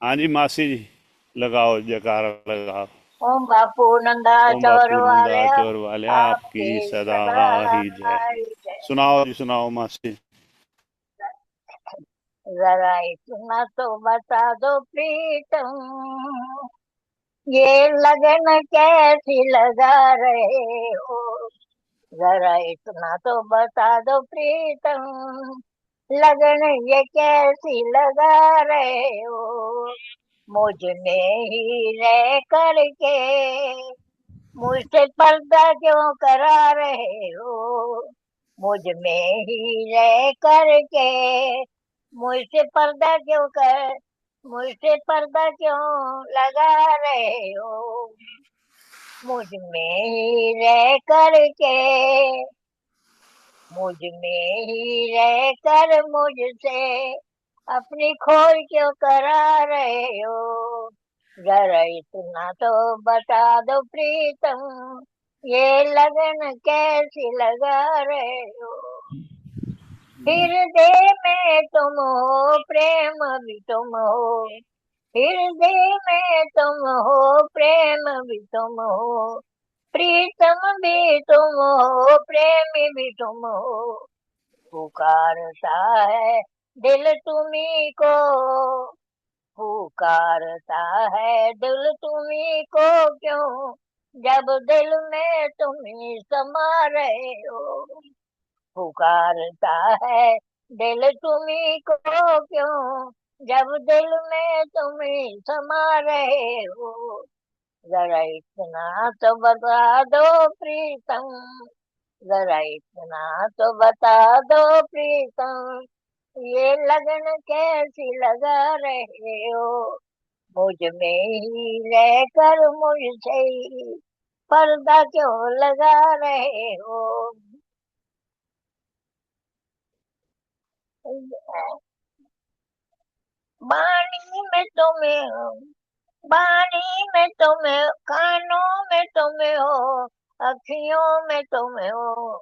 हाँ जी मासी जी, लगाओ जयकारा लगाओ। ओम बापू नंदा ओम चौर बापू नंदा वाले चोर वाले आपकी आपके सदा सदा ही जय। आई जय। सुनाओ जी, सुनाओ मासी। जरा इतना तो बता दो प्रीतम, ये लगन कैसी लगा रहे हो। जरा इतना तो बता दो प्रीतम, लगन ये कैसी लगा रहे हो। मुझ में ही रह करके मुझसे पर्दा क्यों करा रहे हो। मुझ में ही रह करके मुझसे पर्दा क्यों कर मुझसे पर्दा क्यों लगा रहे हो। मुझ में ही रह करके मुझ में ही रह कर मुझसे अपनी खोज क्यों करा रहे हो। जरा इतना तो बता दो प्रीतम, ये लगन कैसी लगा रहे हो। हृदय में तुम हो, प्रेम भी तुम हो। हृदय में तुम हो, प्रेम भी तुम हो। प्रीतम भी तुम हो, प्रेमी भी तुम हो। पुकारता है दिल तुम्ही को, पुकारता है दिल तुम्ही को क्यों, जब दिल में तुम ही समा रहे हो। पुकारता है दिल तुम्ही को क्यों, जब दिल में तुम ही समा रहे हो। जरा इतना तो बता दो प्रीतम, जरा इतना तो बता दो प्रीतम, ये लगन कैसी लगा रहे हो। मुझ में ही रहकर मुझसे ही पर्दा क्यों लगा रहे हो। बानी में तुम्हें हो, बानी में तुम्हें, कानों में तुम्हें हो, अखियों में तुम्हें हो।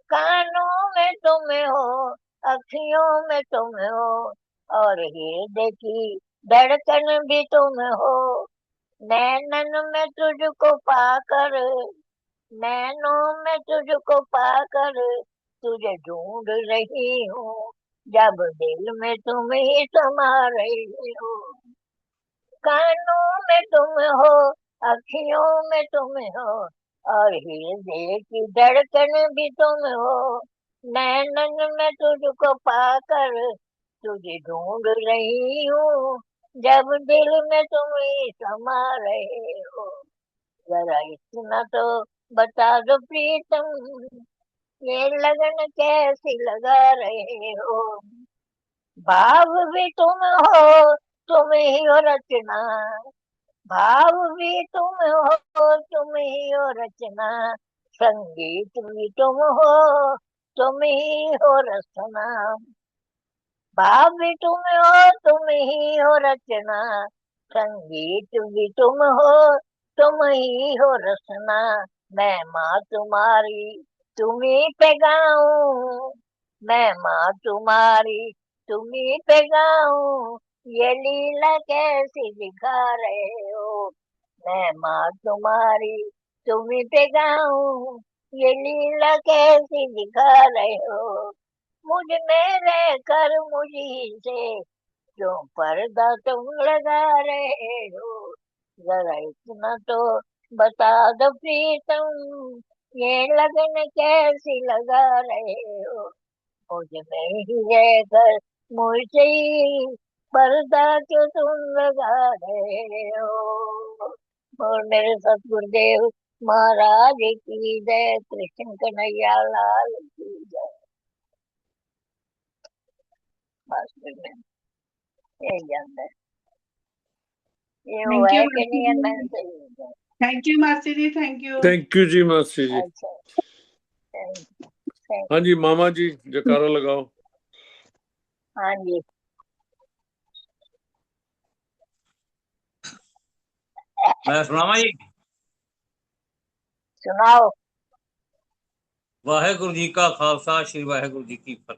कानों में तुम्हें हो, अखियों में तुम्हें हो, और हृदय की धड़कन भी तुम हो। नैनन में तुझको पाकर, नैनों में तुझको पाकर तुझे ढूंढ रही हूँ, जब दिल में तुम ही समा रही हो। कानों में तुम हो, अखियों में तुम हो, और हृदय की धड़कन भी तुम हो। नैनन में तुझको पाकर तुझे ढूंढ रही हूँ, जब दिल में तुम ही समा रहे हो। जरा इतना तो बता दो प्रीतम, ये लगन कैसी लगा रहे हो। भाव भी तुम हो, तुम ही हो रचना। भाव भी तुम हो, तुम ही हो रचना। संगीत भी तुम हो, तुम ही हो रचना। भाव भी तुम हो, तुम ही हो रचना। संगीत भी तुम हो, तुम ही हो रचना। मैं माँ तुम्हारी तुम्ही पे गाऊं, मैं माँ तुम्हारी तुम्ही पे गाऊं, ये लीला कैसी दिखा रहे हो। मैं माँ तुम्हारी तुम्ही पे गाऊं, ये लीला कैसी दिखा रहे हो। मुझ में रहकर मुझी से क्यों पर्दा तुम लगा रहे हो। जरा इतना तो बता दो प्रीतम, ये लगन कैसी लगा रहे हो। मुझ में ही रहकर मुझसे ही पर्दा क्यों तुम लगा रहे हो। और मेरे सतगुरुदेव महाराज की जय, कृष्ण कन्हैया लाल की जय। बस फिर मैं यही जानता है, ये वो थैंक यू है कि मासी नहीं है, जी। मैंने सही। थैंक यू मासी जी, थैंक यू। थैंक यू जी मासी जी। अच्छा, थैंक थैंक हाँ जी मामा जी, जयकारा लगाओ। हाँ जी, मैं सुनावा जी। सुनाओ। वाहेगुरु जी का खालसा, श्री वाहेगुरु जी की फतेह।